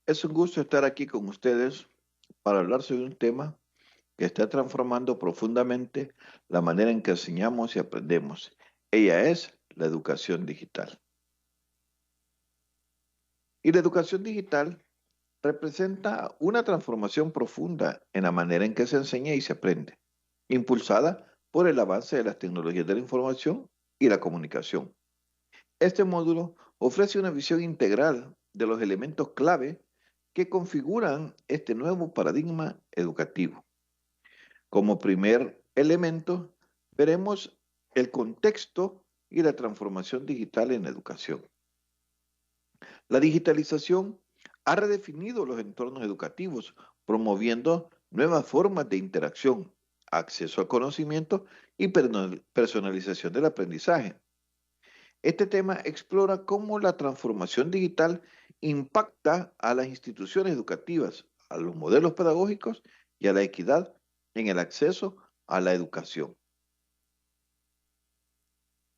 Es un gusto estar aquí con ustedes para hablar sobre un tema que está transformando profundamente la manera en que enseñamos y aprendemos. Ella es la educación digital. Y la educación digital representa una transformación profunda en la manera en que se enseña y se aprende, impulsada por el avance de las tecnologías de la información y la comunicación. Este módulo ofrece una visión integral de los elementos clave que configuran este nuevo paradigma educativo. Como primer elemento, veremos el contexto y la transformación digital en la educación. La digitalización ha redefinido los entornos educativos, promoviendo nuevas formas de interacción, acceso al conocimiento y personalización del aprendizaje. Este tema explora cómo la transformación digital impacta a las instituciones educativas, a los modelos pedagógicos y a la equidad en el acceso a la educación.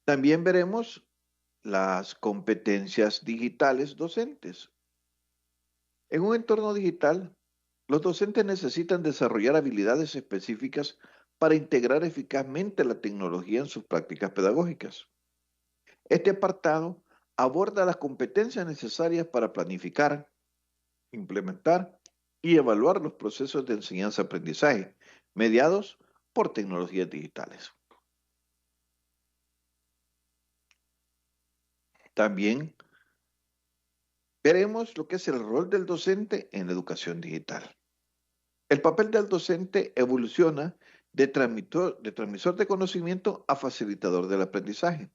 También veremos las competencias digitales docentes. En un entorno digital, los docentes necesitan desarrollar habilidades específicas para integrar eficazmente la tecnología en sus prácticas pedagógicas. Este apartado aborda las competencias necesarias para planificar, implementar y evaluar los procesos de enseñanza-aprendizaje mediados por tecnologías digitales. También veremos lo que es el rol del docente en la educación digital. El papel del docente evoluciona de transmisor de conocimiento a facilitador del aprendizaje.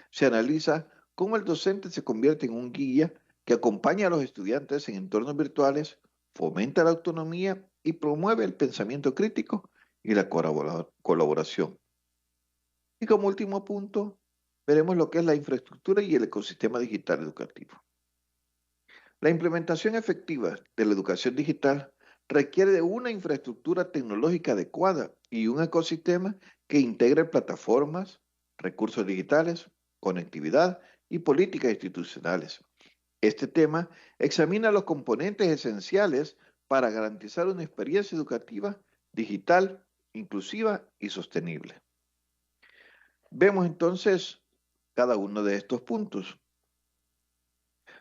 Se analiza cómo el docente se convierte en un guía que acompaña a los estudiantes en entornos virtuales, fomenta la autonomía y promueve el pensamiento crítico y la colaboración. Y como último punto, veremos lo que es la infraestructura y el ecosistema digital educativo. La implementación efectiva de la educación digital requiere de una infraestructura tecnológica adecuada y un ecosistema que integre plataformas, recursos digitales, conectividad y políticas institucionales. Este tema examina los componentes esenciales para garantizar una experiencia educativa digital, inclusiva y sostenible. Vemos entonces cada uno de estos puntos.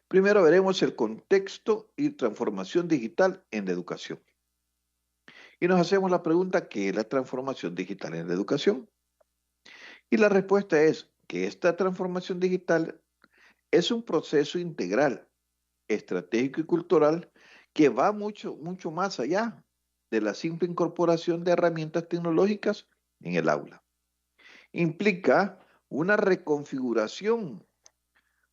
Primero veremos el contexto y transformación digital en la educación. Y nos hacemos la pregunta, ¿qué es la transformación digital en la educación? Y la respuesta es que esta transformación digital es un proceso integral, estratégico y cultural que va mucho más allá de la simple incorporación de herramientas tecnológicas en el aula. Implica una reconfiguración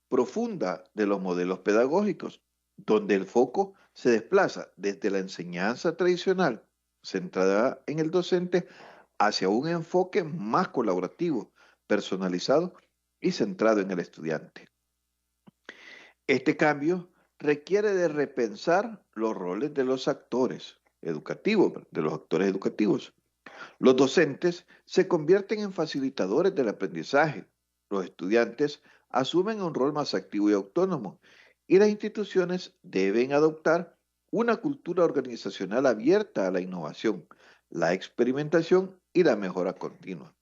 profunda de los modelos pedagógicos, donde el foco se desplaza desde la enseñanza tradicional centrada en el docente hacia un enfoque más colaborativo, personalizado y centrado en el estudiante. Este cambio requiere de repensar los roles de los actores educativos, de los actores educativos. Los docentes se convierten en facilitadores del aprendizaje. Los estudiantes asumen un rol más activo y autónomo. Y las instituciones deben adoptar una cultura organizacional abierta a la innovación, la experimentación y la mejora continua.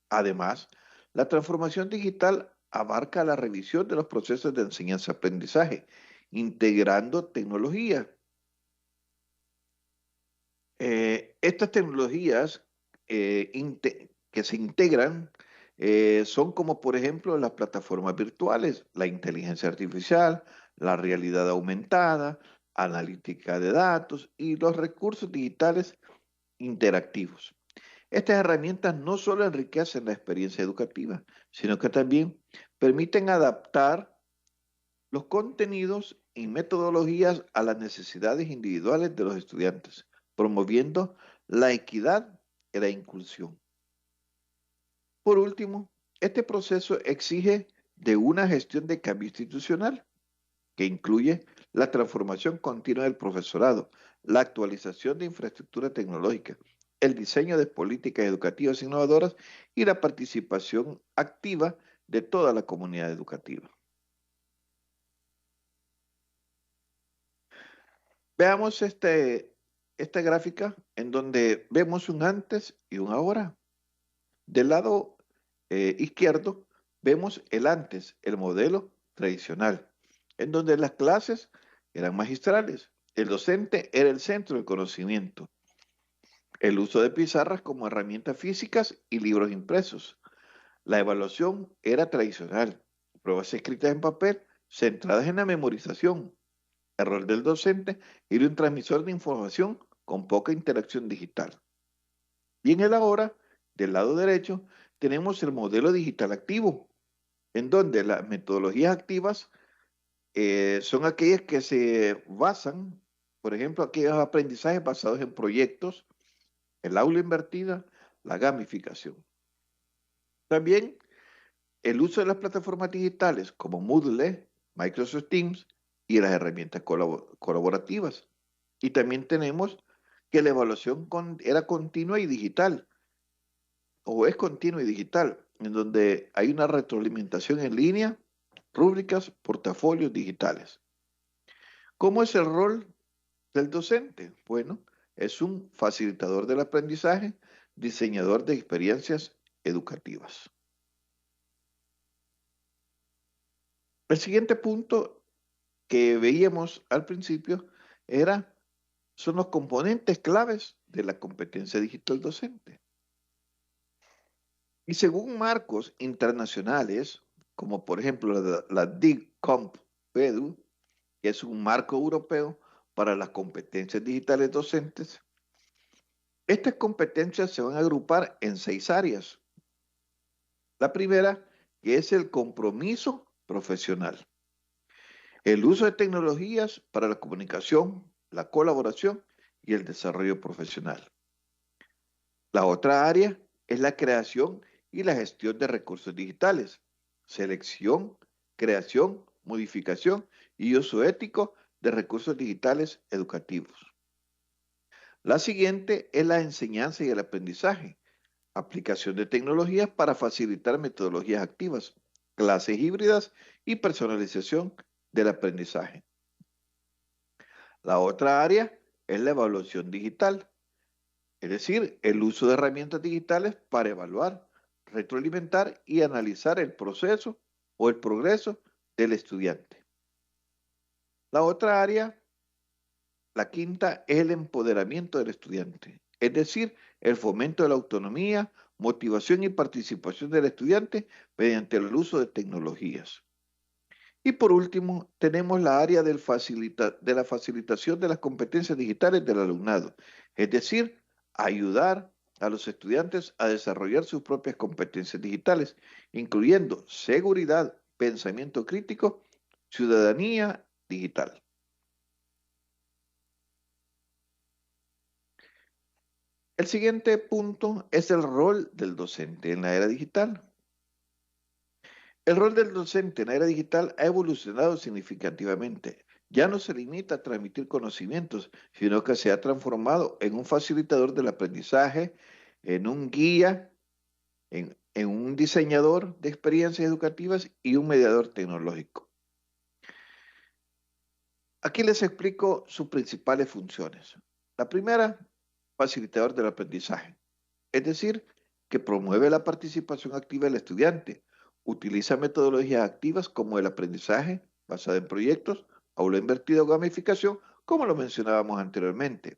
Además, la transformación digital abarca la revisión de los procesos de enseñanza-aprendizaje, integrando tecnologías. Estas tecnologías que se integran son como por ejemplo las plataformas virtuales, la inteligencia artificial, la realidad aumentada, analítica de datos y los recursos digitales interactivos. Estas herramientas no solo enriquecen la experiencia educativa, sino que también permiten adaptar los contenidos y metodologías a las necesidades individuales de los estudiantes, promoviendo la equidad y la inclusión. Por último, este proceso exige de una gestión de cambio institucional que incluye la transformación continua del profesorado, la actualización de infraestructura tecnológica, el diseño de políticas educativas innovadoras y la participación activa de toda la comunidad educativa. Veamos esta gráfica en donde vemos un antes y un ahora. Del lado izquierdo vemos el antes, el modelo tradicional, en donde las clases eran magistrales. El docente era el centro del conocimiento. El uso de pizarras como herramientas físicas y libros impresos. La evaluación era tradicional. Pruebas escritas en papel centradas en la memorización. El rol del docente era un transmisor de información con poca interacción digital. Y en el ahora, del lado derecho, tenemos el modelo digital activo, en donde las metodologías activas son aquellas que se basan, por ejemplo, aquellos aprendizajes basados en proyectos, el aula invertida, la gamificación. También el uso de las plataformas digitales como Moodle, Microsoft Teams y las herramientas colaborativas. Y también tenemos que la evaluación era continua y digital, o es continua y digital, en donde hay una retroalimentación en línea, rúbricas, portafolios digitales. ¿Cómo es el rol del docente? Bueno, es un facilitador del aprendizaje, diseñador de experiencias educativas. El siguiente punto que veíamos al principio son los componentes claves de la competencia digital docente. Y según marcos internacionales, como por ejemplo la DICOMP-PEDU, que es un marco europeo para las competencias digitales docentes, estas competencias se van a agrupar en 6 áreas. La primera, que es el compromiso profesional. El uso de tecnologías para la comunicación, la colaboración y el desarrollo profesional. La otra área es la creación y la gestión de recursos digitales. Selección, creación, modificación y uso ético de recursos digitales educativos. La siguiente es la enseñanza y el aprendizaje. Aplicación de tecnologías para facilitar metodologías activas, clases híbridas y personalización del aprendizaje. La otra área es la evaluación digital, es decir, el uso de herramientas digitales para evaluar, retroalimentar y analizar el proceso o el progreso del estudiante. La otra área, la quinta, es el empoderamiento del estudiante, es decir, el fomento de la autonomía, motivación y participación del estudiante mediante el uso de tecnologías. Y por último, tenemos la área de la facilitación de las competencias digitales del alumnado, es decir, ayudar a los estudiantes a desarrollar sus propias competencias digitales, incluyendo seguridad, pensamiento crítico, ciudadanía digital. El siguiente punto es el rol del docente en la era digital. El rol del docente en la era digital ha evolucionado significativamente. Ya no se limita a transmitir conocimientos, sino que se ha transformado en un facilitador del aprendizaje, en un guía, en un diseñador de experiencias educativas y un mediador tecnológico. Aquí les explico sus principales funciones. La primera, facilitador del aprendizaje, es decir, que promueve la participación activa del estudiante. Utiliza metodologías activas como el aprendizaje basado en proyectos, aula invertida o gamificación, como lo mencionábamos anteriormente,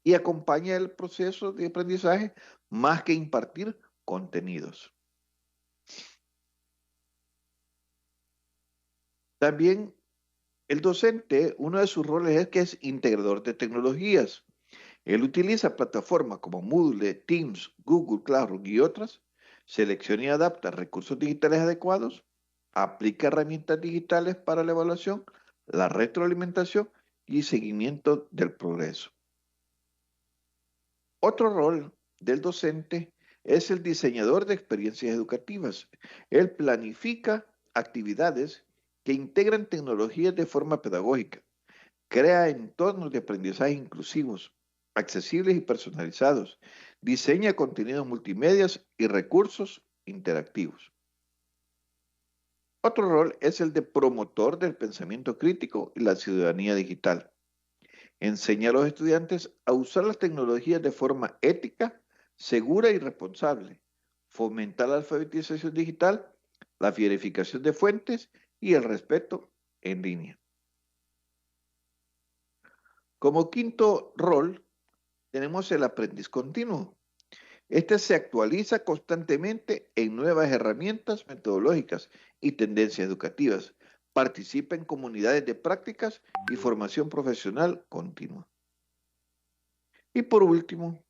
y acompaña el proceso de aprendizaje más que impartir contenidos. También el docente, uno de sus roles es que es integrador de tecnologías. Él utiliza plataformas como Moodle, Teams, Google Classroom y otras, selecciona y adapta recursos digitales adecuados, aplica herramientas digitales para la evaluación, la retroalimentación y seguimiento del progreso. Otro rol del docente es el diseñador de experiencias educativas. Él planifica actividades que integran tecnologías de forma pedagógica, crea entornos de aprendizaje inclusivos, accesibles y personalizados, diseña contenidos multimedias y recursos interactivos. Otro rol es el de promotor del pensamiento crítico y la ciudadanía digital. Enseña a los estudiantes a usar las tecnologías de forma ética, segura y responsable. Fomenta la alfabetización digital, la verificación de fuentes y el respeto en línea. Como quinto rol, tenemos el aprendiz continuo. Este se actualiza constantemente en nuevas herramientas metodológicas y tendencias educativas. Participa en comunidades de prácticas y formación profesional continua. Y por último,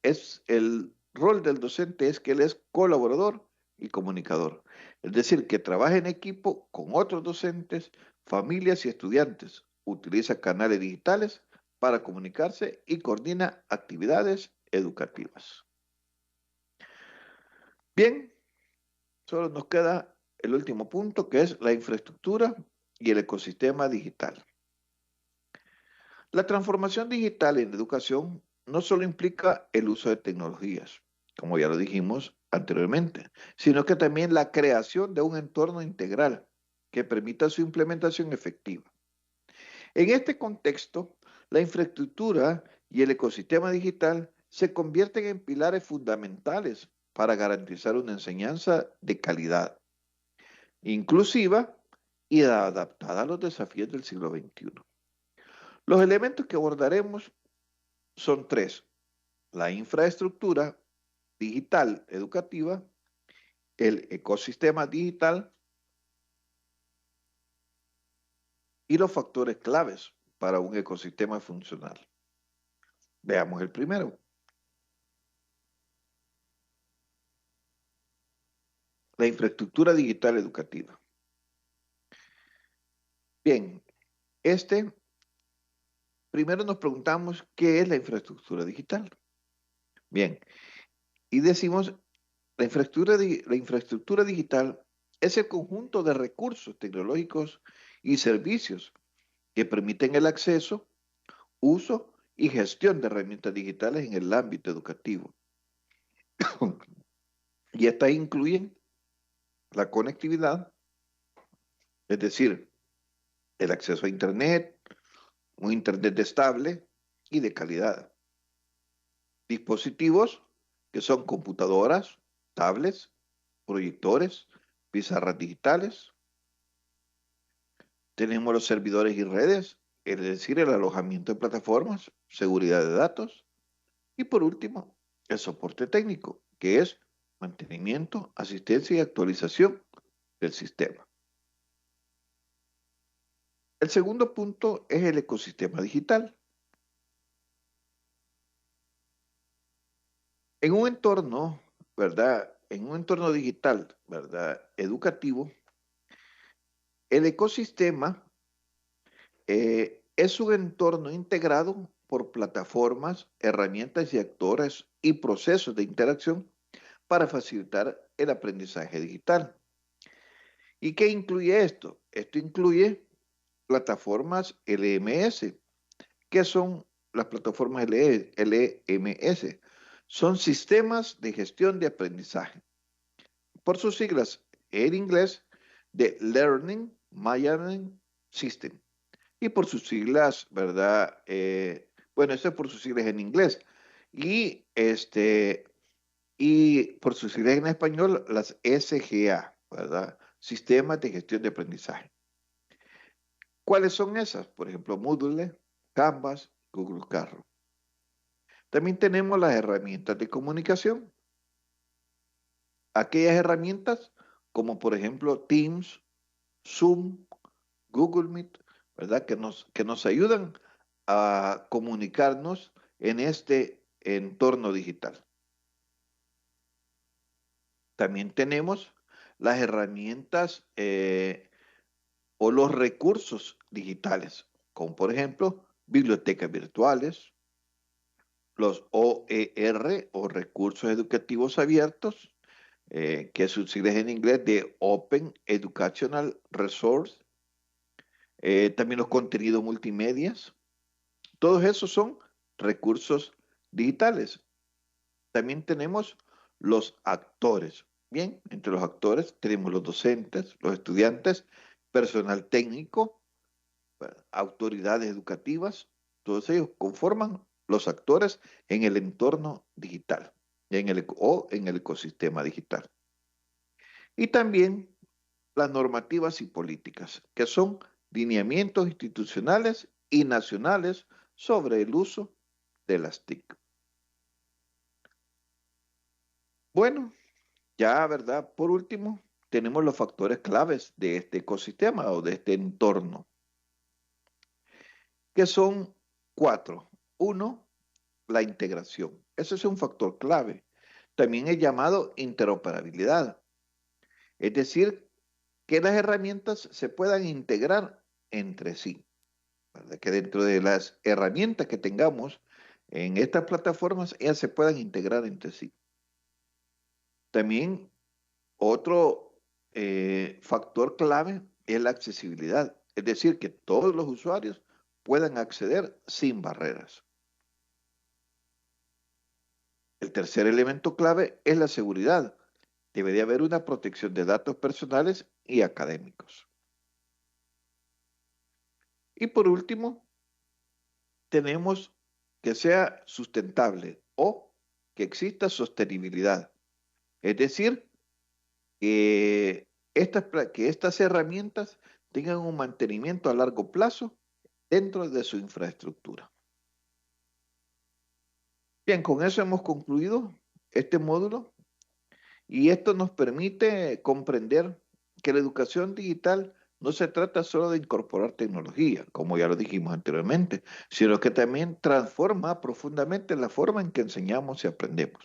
el rol del docente es que él es colaborador y comunicador. Es decir, que trabaja en equipo con otros docentes, familias y estudiantes. Utiliza canales digitales para comunicarse y coordina actividades educativas. Bien, solo nos queda el último punto, que es la infraestructura y el ecosistema digital. La transformación digital en educación no solo implica el uso de tecnologías, como ya lo dijimos anteriormente, sino que también la creación de un entorno integral que permita su implementación efectiva. En este contexto, la infraestructura y el ecosistema digital se convierten en pilares fundamentales para garantizar una enseñanza de calidad, inclusiva y adaptada a los desafíos del siglo XXI. Los elementos que abordaremos son tres: la infraestructura digital educativa, el ecosistema digital y los factores claves para un ecosistema funcional. Veamos el primero. La infraestructura digital educativa. Bien, primero nos preguntamos qué es la infraestructura digital. Bien, y decimos la infraestructura digital es el conjunto de recursos tecnológicos y servicios que permiten el acceso, uso y gestión de herramientas digitales en el ámbito educativo. Y estas incluyen la conectividad, es decir, el acceso a Internet, un Internet estable y de calidad. Dispositivos que son computadoras, tablets, proyectores, pizarras digitales. Tenemos los servidores y redes, es decir, el alojamiento de plataformas, seguridad de datos. Y por último, el soporte técnico, que es mantenimiento, asistencia y actualización del sistema. El segundo punto es el ecosistema digital. En un entorno, ¿verdad? En un entorno digital, ¿verdad? Educativo, el ecosistema es un entorno integrado por plataformas, herramientas y actores y procesos de interacción para facilitar el aprendizaje digital. ¿Y qué incluye esto? Esto incluye plataformas LMS. ¿Qué son las plataformas LMS? Son sistemas de gestión de aprendizaje. Por sus siglas en inglés, de Learning Management System. Y por sus siglas, ¿verdad? Bueno, esto es por sus siglas en inglés. Y, y por sus siglas en español, las SGA, ¿verdad? Sistemas de gestión de aprendizaje. ¿Cuáles son esas? Por ejemplo, Moodle, Canvas, Google Classroom. También tenemos las herramientas de comunicación. Aquellas herramientas como por ejemplo Teams, Zoom, Google Meet, ¿verdad? Que nos ayudan a comunicarnos en este entorno digital. También tenemos las herramientas o los recursos digitales, como por ejemplo bibliotecas virtuales, los OER o recursos educativos abiertos, que sus siglas en inglés de Open Educational Resource, también los contenidos multimedias. Todos esos son recursos digitales. También tenemos los actores. Bien, entre los actores tenemos los docentes, los estudiantes, personal técnico, autoridades educativas Todos ellos conforman los actores en el entorno digital o en el ecosistema digital. Y también las normativas y políticas, que son lineamientos institucionales y nacionales sobre el uso de las TIC. Bueno, ya, ¿verdad? Por último, tenemos los factores claves de este ecosistema o de este entorno, que son 4. Uno, la integración. Ese es un factor clave. También es llamado interoperabilidad. Es decir, que las herramientas se puedan integrar entre sí. ¿Verdad? Que dentro de las herramientas que tengamos en estas plataformas, ellas se puedan integrar entre sí. También otro factor clave es la accesibilidad, es decir, que todos los usuarios puedan acceder sin barreras. El tercer elemento clave es la seguridad. Debería haber una protección de datos personales y académicos. Y por último, tenemos que sea sustentable o que exista sostenibilidad. Es decir, que estas herramientas tengan un mantenimiento a largo plazo dentro de su infraestructura. Bien, con eso hemos concluido este módulo y esto nos permite comprender que la educación digital no se trata solo de incorporar tecnología, como ya lo dijimos anteriormente, sino que también transforma profundamente la forma en que enseñamos y aprendemos.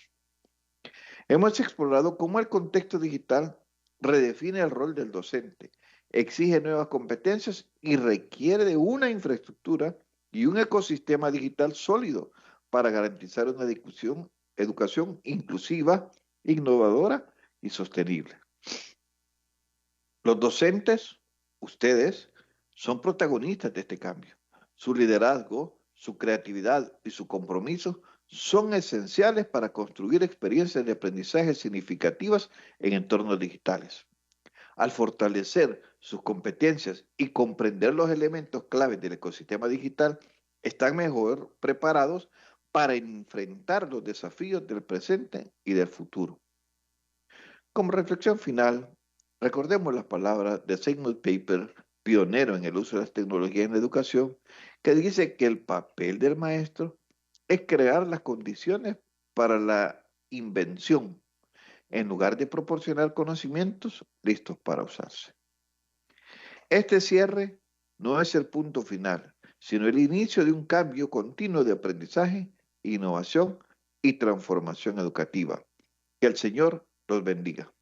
Hemos explorado cómo el contexto digital redefine el rol del docente, exige nuevas competencias y requiere de una infraestructura y un ecosistema digital sólido para garantizar una educación inclusiva, innovadora y sostenible. Los docentes, ustedes, son protagonistas de este cambio. Su liderazgo, su creatividad y su compromiso son esenciales para construir experiencias de aprendizaje significativas en entornos digitales. Al fortalecer sus competencias y comprender los elementos claves del ecosistema digital, están mejor preparados para enfrentar los desafíos del presente y del futuro. Como reflexión final, recordemos las palabras de Sigmund Paper, pionero en el uso de las tecnologías en la educación, que dice que el papel del maestro es crear las condiciones para la invención, en lugar de proporcionar conocimientos listos para usarse. Este cierre no es el punto final, sino el inicio de un cambio continuo de aprendizaje, innovación y transformación educativa. Que el Señor los bendiga.